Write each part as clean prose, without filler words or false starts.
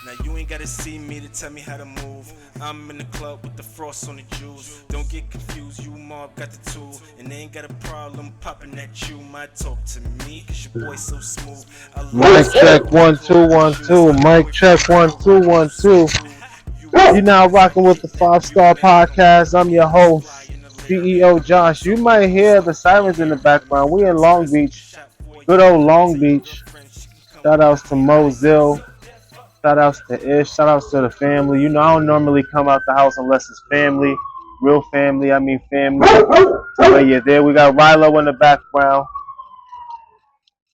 Now you ain't gotta see me to tell me how to move. I'm in the club with the frost on the jewels. Don't get confused, you mob got the tool. And they ain't got a problem popping at you. Might talk to me, cause your boy so smooth. I Mic love check sneakers, one two Claude one shoes. two. My Mic check boyfriend one got two Rolex one so two. rude. You was You're now never rocking with the hitting Five it. You Star never gonna be Podcast. I'm your me. Fly host, in the limb. CEO When you Josh. You talk might about hear the stuff, let me sirens in the hear it. background. We in Long Express a Beach, shot for good you. old Long Tell your Beach. girlfriend she can come Shout with outs to me. Mozil. Shout outs to Ish. Shout outs to the family. You know, I don't normally come out the house unless it's family. Real family, I mean family. But yeah, there we got Rilo in the background.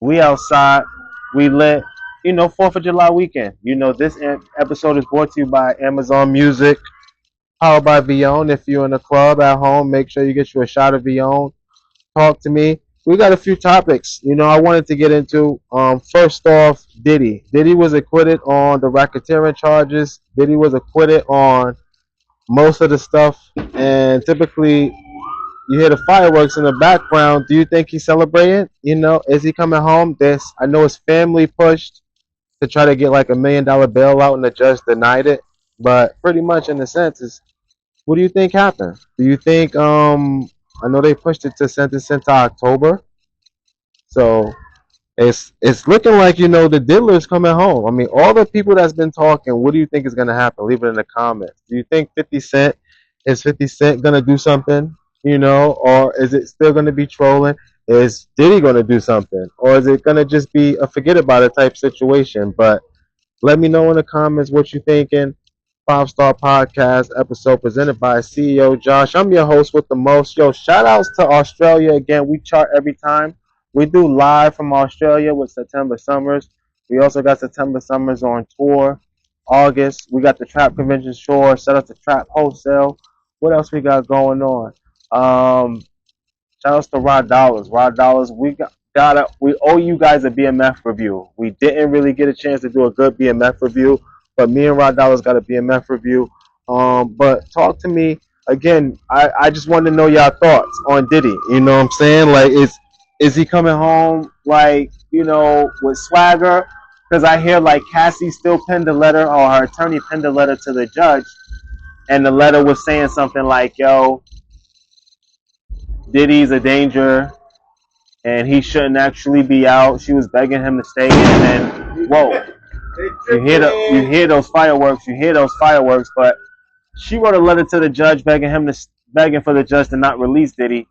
We outside. We lit. You know, 4th of July weekend. You know, this episode is brought to you by Amazon Music, powered by Vion. If you're in a club at home, make sure you get you a shot of Vion. Talk to me. We got a few topics. You know, I wanted to get into. First off, Diddy. Diddy was acquitted on the racketeering charges. Diddy was acquitted on most of the stuff, and typically you hear the fireworks in the background. Do you think he's celebrating? You know, is he coming home? This I know his family pushed to try to get like $1 million bailout, and the judge denied it. But pretty much in the sense is, what do you think happened? Do you think I know they pushed it to sentence into October, so it's looking like, you know, the diddler's coming home. I mean, all the people that's been talking, what do you think is gonna happen? Leave it in the comments. Do you think 50 Cent is 50 Cent gonna do something? You know, or is it still gonna be trolling? Is Diddy gonna do something, or is it gonna just be a forget about it type situation? But let me know in the comments what you thinking. Five Star Podcast episode presented by CEO Josh. I'm your host with the most. Yo, shout outs to Australia again. We chart every time. We do live from Australia with September Summers. We also got September Summers on tour. August, we got the Trap Convention Shore. Shout out to Trap Wholesale. What else we got going on? Um, Shout outs to Rod Dollars. Rod Dollars, we owe you guys a BMF review. We didn't really get a chance to do a good BMF review, but me and Rod Dollars got a BMF review. But talk to me again. I just wanted to know your thoughts on Diddy. You know what I'm saying? Like, is he coming home like, you know, with swagger? Because I hear like Cassie still penned a letter, or her attorney penned a letter to the judge, and the letter was saying something like, "Yo, Diddy's a danger and he shouldn't actually be out." She was begging him to stay in, and whoa, you hear those fireworks, but she wrote a letter to the judge begging for the judge to not release Diddy.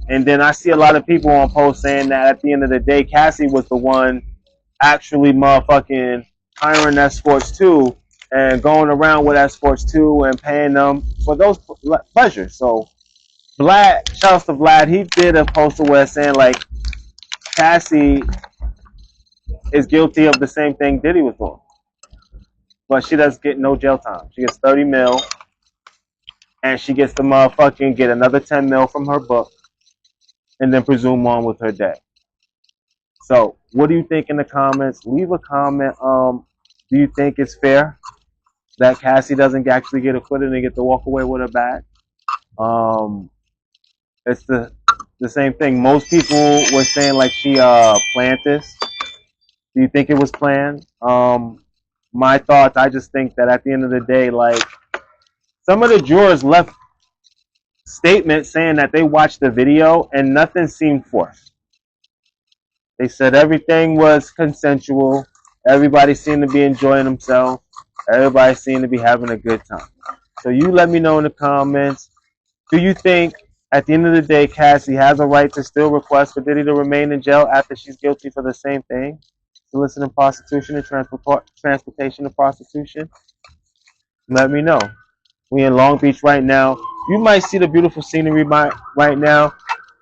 And then I see a lot of people on posts saying that at the end of the day, Cassie was the one actually motherfucking hiring Escorts too, and going around with Escorts too, and paying them for those pleasures. So Vlad, shouts to Vlad, he did a poster where saying like Cassie is guilty of the same thing Diddy was doing, but she doesn't get no jail time. She gets 30 mil, and she gets to motherfucking get another 10 mil from her book, and then presume on with her day. So, what do you think in the comments? Leave a comment. Do you think it's fair that Cassie doesn't actually get acquitted and get to walk away with her bag? Um, it's the same thing. Most people were saying like she planned this. Do you think it was planned? My thoughts, I just think that at the end of the day, like, some of the jurors left statements saying that they watched the video and nothing seemed forced. They said everything was consensual. Everybody seemed to be enjoying themselves. Everybody seemed to be having a good time. So you let me know in the comments. Do you think at the end of the day, Cassie has a right to still request for Diddy to remain in jail after she's guilty for the same thing? Soliciting prostitution and transportation of prostitution? Let me know. We in Long Beach right now. You might see the beautiful scenery right now.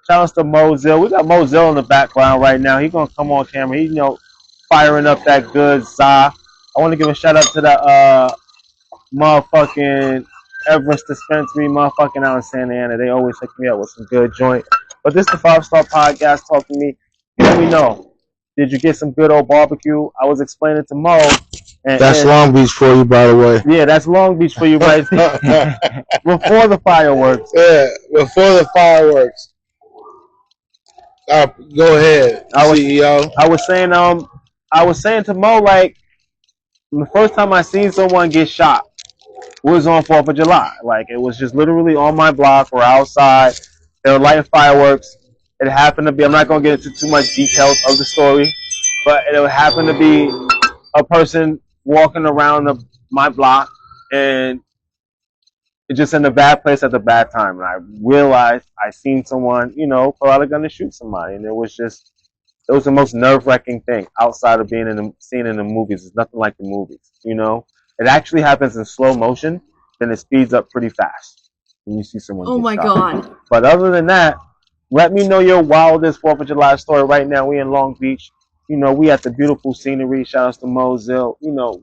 Shout out to Mozil. We got Mozil in the background right now. He's gonna come on camera. He's, you know, firing up that good za. I want to give a shout out to that motherfucking Everest dispensary, motherfucking out in Santa Ana. They always hook me up with some good joint. But this is the Five Star Podcast. Talk to me. Let me know. Did you get some good old barbecue? I was explaining to Mo. That's Long Beach for you, by the way. Yeah, that's Long Beach for you right there. Before the fireworks. Yeah, before the fireworks. Go ahead, CEO. I was saying to Mo, like, the first time I seen someone get shot was on 4th of July. Like, it was just literally on my block or outside. They were lighting fireworks. It happened to be, I'm not going to get into too much details of the story, but it happened to be a person walking around my block, and it's just in a bad place at the bad time. And I realized I seen someone, pull out a gun to shoot somebody. And it was the most nerve-wracking thing outside of being seen in the movies. It's nothing like the movies, It actually happens in slow motion, then it speeds up pretty fast when you see someone get shot. Oh my God. But other than that, let me know your wildest 4th of July story right now. We in Long Beach. We at the beautiful scenery. Shout out to Zilla.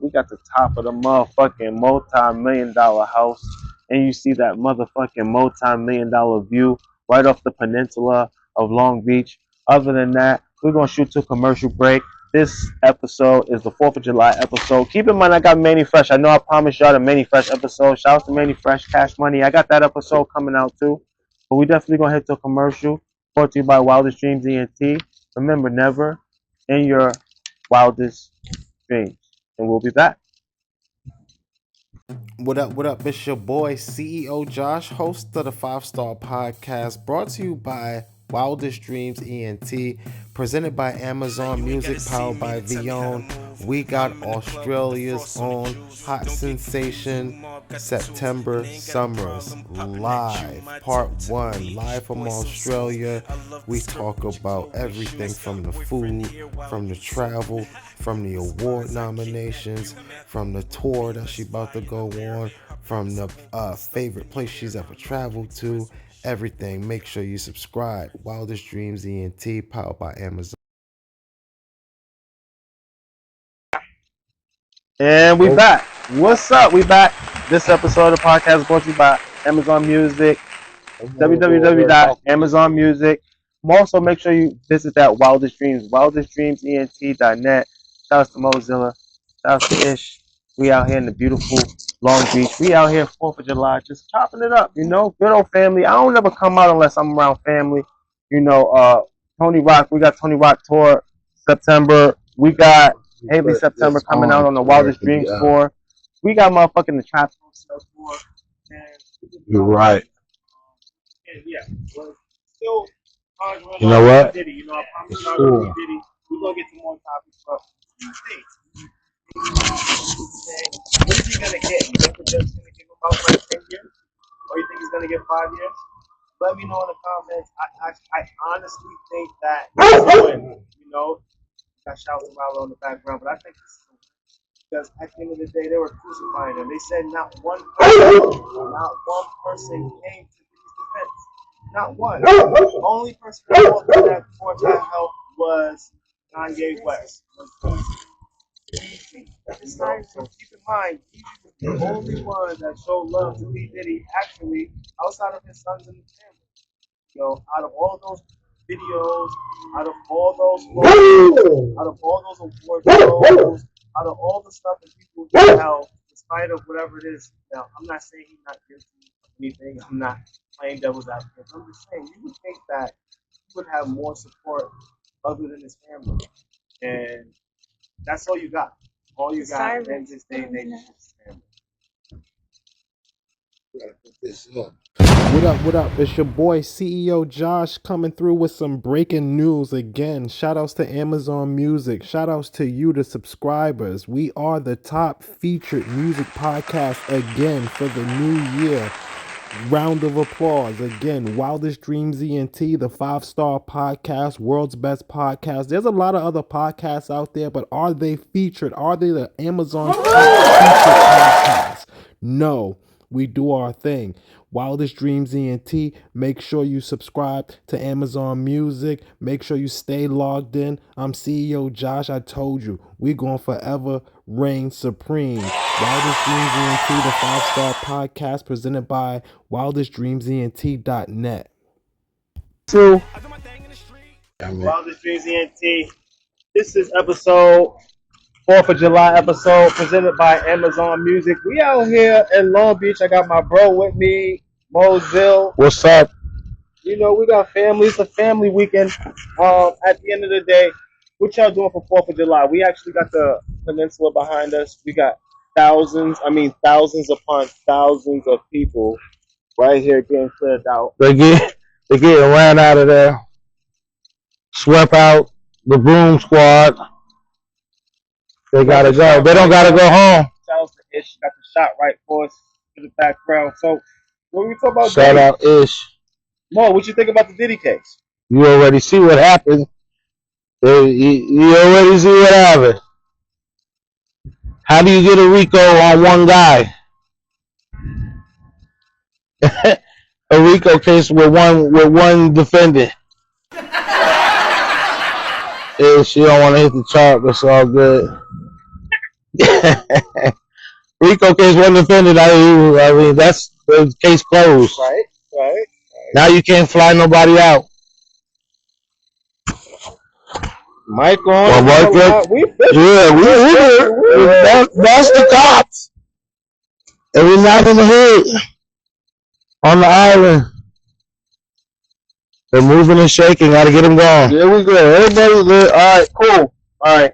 We got the top of the motherfucking multi-million-dollar house. And you see that motherfucking multi-million-dollar view right off the peninsula of Long Beach. Other than that, we're going to shoot to a commercial break. This episode is the 4th of July episode. Keep in mind, I got Manny Fresh. I know I promised y'all the Manny Fresh episode. Shout out to Manny Fresh, Cash Money. I got that episode coming out too. But we definitely going to hit to a commercial. Brought to you by Wildest Dreams ENT. Remember, never in your wildest dreams. And we'll be back. What up? It's your boy, CEO Josh, host of the 5-Star Podcast, brought to you by Wildest Dreams ENT, presented by Amazon Music, powered by Vion. We got Australia's own hot sensation, September Summers, live, part 1, live from Australia. We talk about everything from the food, from the travel, from the award nominations, from the tour that she's about to go on, from the favorite place she's ever traveled to, everything. Make sure you subscribe. Wildest Dreams ENT, powered by Amazon. And we back. What's up? We back. This episode of the podcast is brought to you by Amazon Music, www.amazonmusic. Also, make sure you visit that Wildest Dreams, wildestdreamsent.net. Shout out to Mozilla. Shout out to Ish. We out here in the beautiful Long Beach. We out here 4th of July, just chopping it up, good old family. I don't ever come out unless I'm around family. Tony Rock, we got Tony Rock tour September. We got Haley September coming out on the Wildest Dreams tour. We got motherfucking the Trap tour. You're right. And yeah, we're still you know what? Diddy. I promise y'all Diddy. We're gonna get to more topics, but what is he gonna get? You think we're just gonna give him about 10 years? Or you think he's gonna get 5 years? Let me know in the comments. I honestly think that it's a win. Got shouts and Rallo in the background, but I think this is a win. Because at the end of the day, they were crucifying him. They said not one person came to his defense. Not one. The only person that walked in that court that helped was Kanye West. So keep in mind, he was the only one that showed love to P. Diddy, actually, outside of his sons and his family. Out of all those videos, out of all those photos, out of all those award shows, out of all the stuff that people do now, in spite of whatever it is. Now, I'm not saying he's not guilty of anything. I'm not playing devil's advocate. I'm just saying you would think that he would have more support other than his family, and that's all you got. All you got in this day and age is his family. What up? It's your boy CEO Josh coming through with some breaking news again. Shout outs to Amazon Music. Shout outs to you, the subscribers. We are the top featured music podcast again for the new year. Round of applause again. Wildest Dreams ENT, the 5-Star Podcast, world's best podcast. There's a lot of other podcasts out there, but are they featured? Are they the Amazon top featured podcast? No. We do our thing. Wildest Dreams ENT. Make sure you subscribe to Amazon Music. Make sure you stay logged in. I'm CEO Josh. I told you, we're going to forever reign supreme. Wildest Dreams ENT, the 5-Star Podcast, presented by wildestdreamsent.net. So, Wildest Dreams ENT. This is episode 4th of July episode presented by Amazon Music. We out here in Long Beach. I got my bro with me, Mozilla. What's up? We got family. It's a family weekend. At the end of the day, what y'all doing for 4th of July? We actually got the peninsula behind us. We got thousands upon thousands of people right here getting cleared out. They getting ran out of there, swept out. The broom squad. They gotta go. They don't gotta go home. Shout out to Ish. Got the shot right for us in the background. So when we talk about Shout Diddy, out Ish. Mo, what you think about the Diddy case? You already see what happened. You already see what happened. How do you get a RICO on one guy? A RICO case with one defendant. If she don't want to hit the chart, that's all good. RICO case one defendant. I mean that's the case closed. Right. Now you can't fly nobody out. Mic on. Well, that's the cops. And we're not in the hood on the island. They're moving and shaking. Got to get them going. There we go. Everybody good. All right, cool. All right.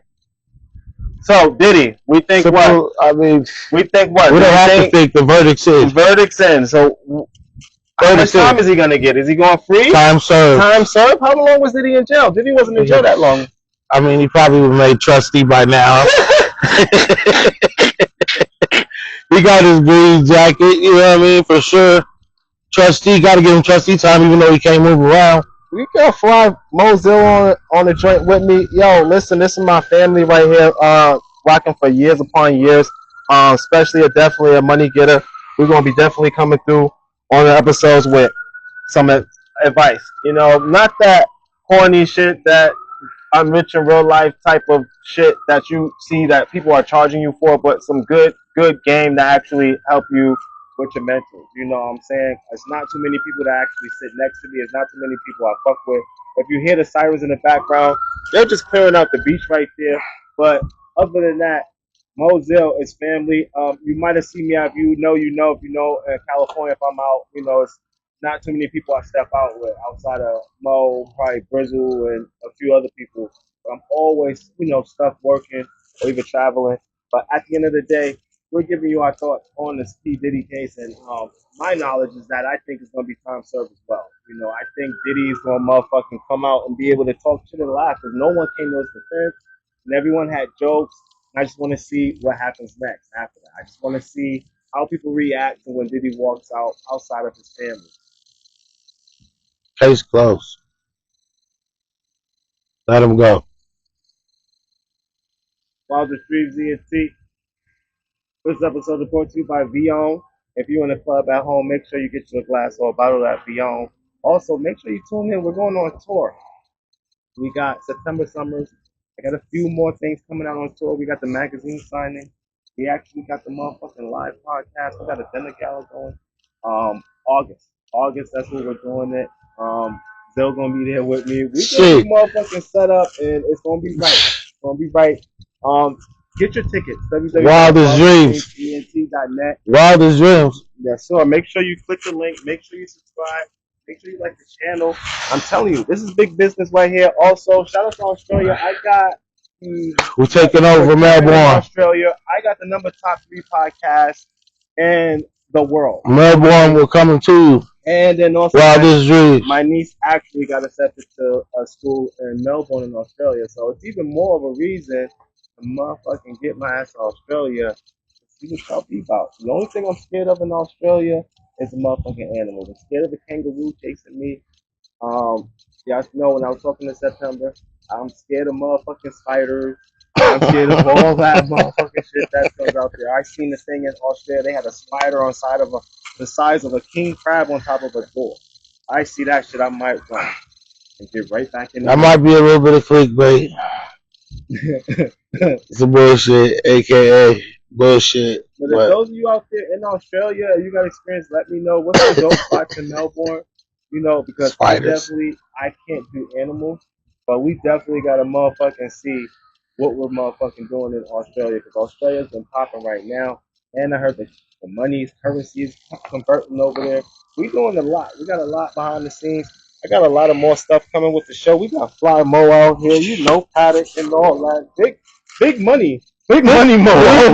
So Diddy, we think what? I mean, we think what? We don't have to think. The verdict's in. Verdict's in. So how much time is he gonna get? Is he going free? Time served. Time served. How long was Diddy in jail? Diddy wasn't in jail that long. I mean, he probably was made trustee by now. He got his green jacket, you know what I mean, for sure. Trustee, got to give him trustee time, even though he can't move around. You can fly Mo Zilla on the joint with me. Yo, listen, this is my family right here, rocking for years upon years. Especially definitely a money getter. We're gonna be definitely coming through on the episodes with some advice. You know, not that corny shit that I'm rich in real life type of shit that you see that people are charging you for, but some good game that actually help you with your mental. You know what I'm saying? It's not too many people that actually sit next to me. It's not too many people I fuck with. If you hear the sirens in the background, they're just clearing out the beach right there. But other than that, Moselle is family. You might have seen me out. If you know, you know. If you know, in California, if I'm out, you know, it's not too many people I step out with outside of Mo, probably Brizzle, and a few other people. I'm always, you know, stuff working or even traveling. But at the end of the day, we're giving you our thoughts on this P. Diddy case, and my knowledge is that I think it's going to be time served as well. You know, I think Diddy is going to motherfucking come out and be able to talk shit and laugh because no one came to his defense, and everyone had jokes. And I just want to see what happens next after that. I just want to see how people react to when Diddy walks out outside of his family. Case closed. Let him go. Wildest Dreams ENT. This episode is brought to you by Vion. If you're in the club at home, make sure you get you a glass or a bottle at Vion. Also, make sure you tune in. We're going on tour. We got September Summers. I got a few more things coming out on tour. We got the magazine signing. We actually got the motherfucking live podcast. We got a dinner gala going. August, that's when we're doing it. Zill's gonna be there with me. We gonna be motherfucking set up, and it's gonna be right. It's gonna be right. Get your tickets. Wildest Dreams. ENT.net. Wildest Dreams. Yes, sir. Make sure you click the link. Make sure you subscribe. Make sure you like the channel. I'm telling you, this is big business right here. Also, shout out to Australia. I got we're taking over Melbourne. Australia. I got the number top 3 podcast in the world. Melbourne will come to you. And then also, my niece actually got accepted to a school in Melbourne in Australia. So it's even more of a reason to motherfucking get my ass to Australia to see what y'all be about. The only thing I'm scared of in Australia is the motherfucking animals. I'm scared of the kangaroo chasing me. Y'all know when I was talking in September, I'm scared of motherfucking spiders. I'm scared of all that motherfucking shit that comes out there. I seen the thing in Australia. They had a spider on side of the size of a king crab on top of a door. I see that shit, I might run and get right back in there. That might be a little bit of clickbait. Some bullshit, aka bullshit. But if those of you out there in Australia, you got experience, let me know. What's the dope spots in Melbourne? You know, because Spiders. I can't do animals, but we definitely got to motherfucking see what we're motherfucking doing in Australia, because Australia's been popping right now, and I heard the money's currency is converting over there. We doing a lot. We got a lot behind the scenes. I got a lot of more stuff coming with the show. We got Fly Mo out here, you know, Paddock and all that. Big money. Big money Mo.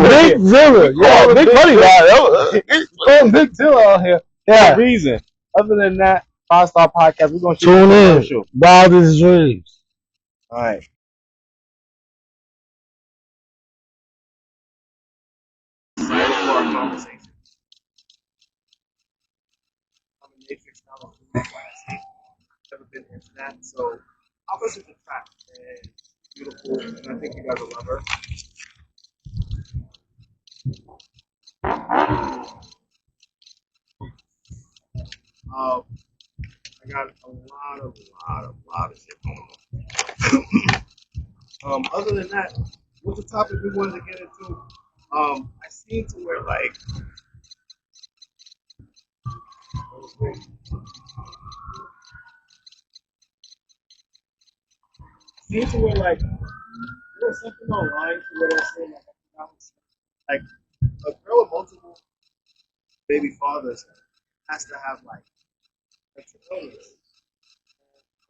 Big Zilla. Yeah, big money guy. Call him Big Zilla out here. Yeah. For a reason. Other than that, 5-Star Podcast, we're going to shoot Tune a in. commercial. Wildest dreams. All right. Excited for our conversation. I'm a Matrix now. Never been into that, so I'll listen to the track. And beautiful, and I think you guys will love her. I got a lot of shit going on. Other than that, what's the topic we wanted to get into? I seen to where like there was something online to where they're saying like a girl with multiple baby fathers has to have like mental illness.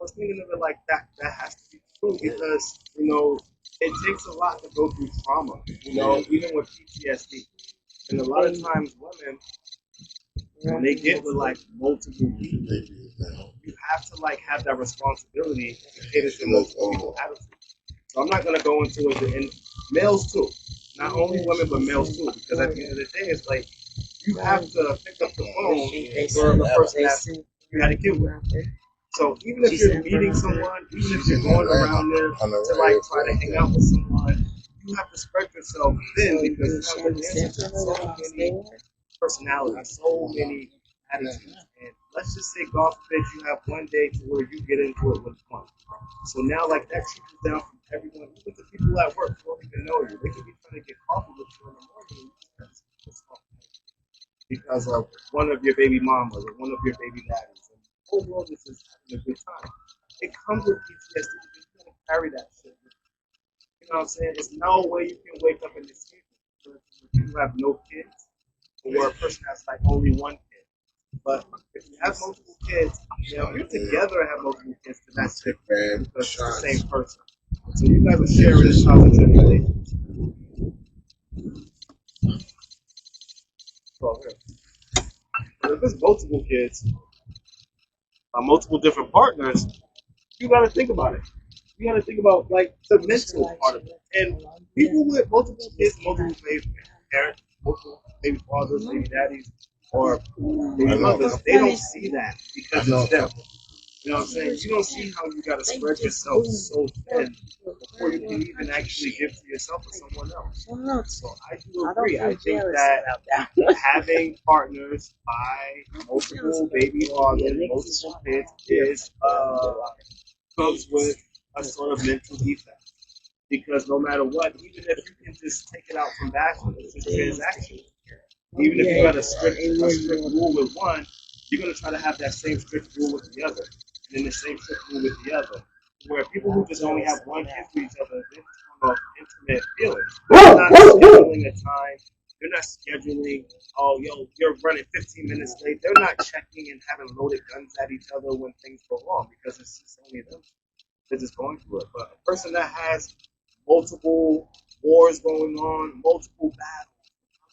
I was thinking of it like that has to be true because, you know, it takes a lot to go through trauma, you know, even with PTSD. And a lot of times women, when they get with like multiple people, you have to like have that responsibility to cater to multiple people's attitudes. So I'm not gonna go into it, and males too, not only women but males too, because at the end of the day, it's like you have to pick up the phone for the person that you had a kid with. So even if you're meeting someone, even if you're going around there to like try to hang out with someone, you have to spread yourself thin because you have to answer to so many personalities, so many attitudes. And let's just say, God forbid, you have one day to where you get into it with one. So now, like, that trickles down from everyone, even the people at work who don't even know you. They could be trying to get coffee with you in the morning because of one of your baby mamas or one of your baby daddies. And the whole world is just having a good time. It comes with PTSD. You can't carry that shit. You know what I'm saying? There's no way you can wake up and escape it. If you have no kids, or a person has like only one kid. But if you have multiple kids, you know, if you're together and have multiple kids, then that's different because it's the same person. So you guys are sharing this positive relationship. But if it's multiple kids, multiple different partners, you got to think about it. You got to think about like the mental part of it. And people with multiple kids, multiple baby parents, multiple baby fathers, baby daddies, or baby mothers, they don't see that because it's them. You know what I'm saying? You don't see how you got to spread yourself so thin before you can even actually give to yourself or someone else. So I do agree. I think that having partners by multiple baby fathers, multiple kids is comes with a sort of mental defect. Because no matter what, even if you can just take it out from back, it's just transaction. Even if you got a strict rule with one, you're going to try to have that same strict rule with the other, and then the same strict rule with the other. Where people who just only have one kid with each other, they're talking about intimate feelings. They're not scheduling a time. They're not scheduling, oh, yo, you're running 15 minutes late. They're not checking and having loaded guns at each other when things go wrong because it's just only them. They're just going through it. But a person that has multiple wars going on, multiple battles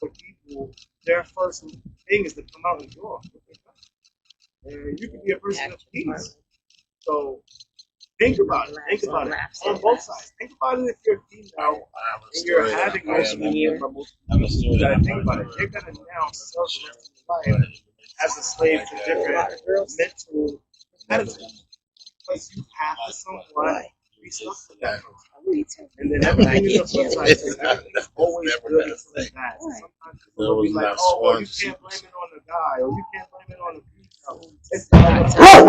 with people, their first thing is to come out and draw. And you can be a person of peace. So think about it. Think about it on both sides. Think about it if you're female and you're having multiple people. You gotta think about it. You're gonna now serve the rest of your life as a slave to different mental attitudes. Because you have to somewhat be stuck with that person. And then everything is a flip side to it. Everything's always good until it's bad. So sometimes people will be like, oh, well, you can't blame it on the guy, or you can't blame it on the female. It's all the time.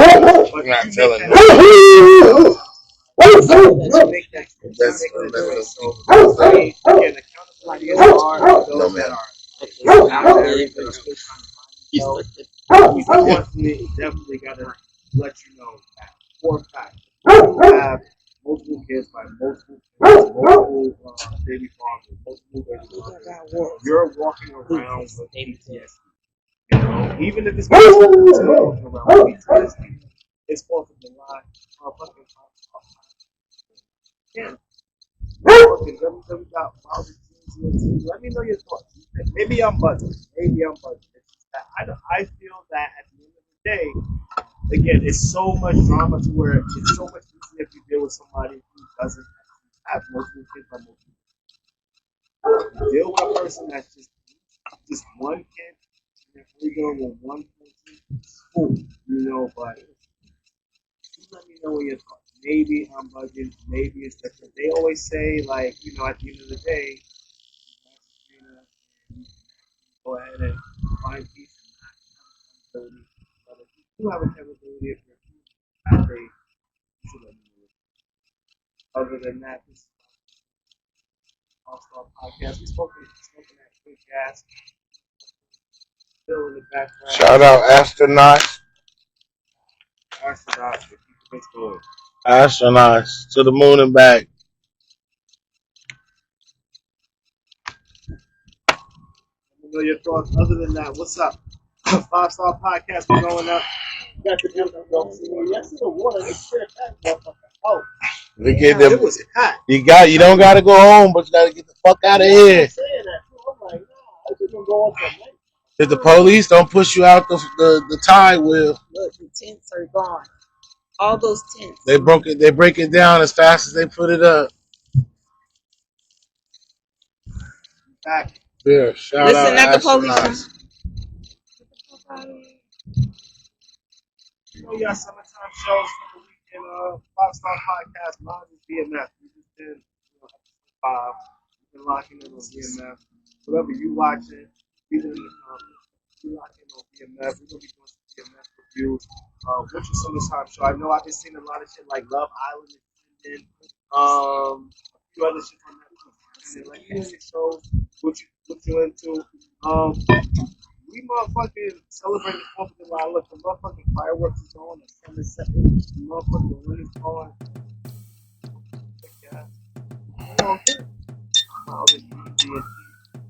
But not you telling make that you make that choice. So, again, accountability is hard for those that are out there that are still trying to find themselves. We definitely got to let you know that for a fact, you have multiple kids by multiple parents, multiple baby fathers, multiple baby mothers. You're walking around with PTSD. You know, even if it's not you're walking around with PTSD. It's 4th of July. Fucking yeah. Fucking wildest teams. Let me know your thoughts. Maybe I'm buzzing. I feel that at the end of the day, again, it's so much drama to where it's so much easier if you deal with somebody who doesn't have multiple kids by multiple kids. Deal with a person that's just one kid, and if we're dealing with one person, it's cool, but you let me know what your thoughts. Maybe I'm bugging, maybe it's different. They always say, like, at the end of the day, go ahead and find peace and not have accountability. But if you do have accountability, if you're happy, you should let me know. Other than that, this is All-Star Podcast. We're smoking that good gas. Still in the background. Shout out astronauts. Astronauts, keep the bits going. Astronauts to the moon and back. Let me know your thoughts. Other than that, what's up? 5-Star Podcast, we're going up. Got the yes, the water. They shit that motherfucker out. We get them. It was hot. You don't gotta go home, but you gotta get the fuck out of here. I'm saying that too. I'm like, nah, I just gonna go off at night. If the police don't push you out the tide wheel. Look, the tents are gone. All those tents. They break it down as fast as they put it up. Back. Yeah, shout Listen out at the police. astronauts. Y'all summertime shows for the weekend. 5-Star Podcast. Mine is BMF. We just did episode 5. We've been locking in on BMF. Whatever you watching, we locking in on BMF. We're gonna be doing some BMF reviews. Winter summertime show. I know I've been seeing a lot of shit like Love Island and a few other shit on Netflix. And like any shows, what you into? We motherfucking celebrate the 4th of July. Look, the motherfucking fireworks is on. The sun is setting. The motherfucking wind is on.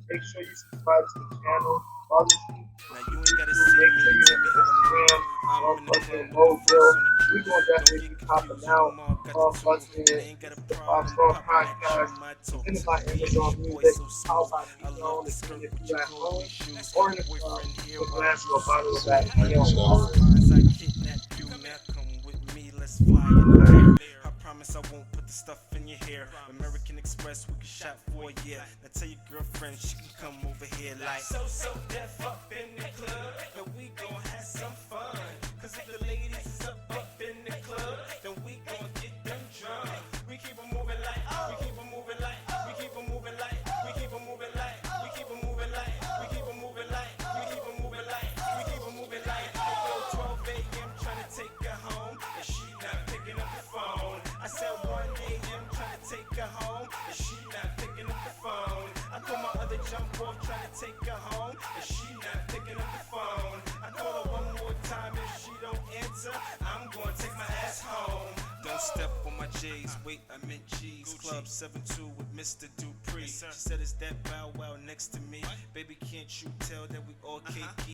Make sure you subscribe to the channel. Now you ain't gotta see me to tell me how to move. I'm in the club with the frost on the We juice. gonna Don't definitely get be popping confused, out. you mom got the tools. I ain't got a problem 5-Star popping that Podcast. you. My talk And to my me, Amazon your boy Music. so How smooth. about I you love the if skirt you with your at home Chloe shoes. or in the Boyfriend here, glass or a bottle of that. minds, I kidnap you. Now come with me, let's fly in the air. I promise I won't put the stuff in your hair. American Express, we can shop for a year. Now tell your girlfriend she can come over here like so deaf up in the club, and we gon' have some fun. Cause if the ladies is up in the club, then we gon' get them drunk. We keep 'em moving like, we keep 'em moving like, we keep 'em moving like, we keep 'em moving like, we keep 'em moving like, we keep 'em moving like, we keep 'em moving like, we keep 'em moving like. I go 12 a.m. trying to take her home, and she not picking up the phone. I said 1 a.m. trying to take her home, and she not picking up the phone. I call my other jump off trying to take her home, and she not picking up the phone. I call her one more time, if she don't answer, I'm gonna take my ass home. Don't step on my J's, wait, I meant G's. Club 7-2 with Mr. Dupree. She said, is that Bow Wow next to me? Baby, can't you tell that we all KP?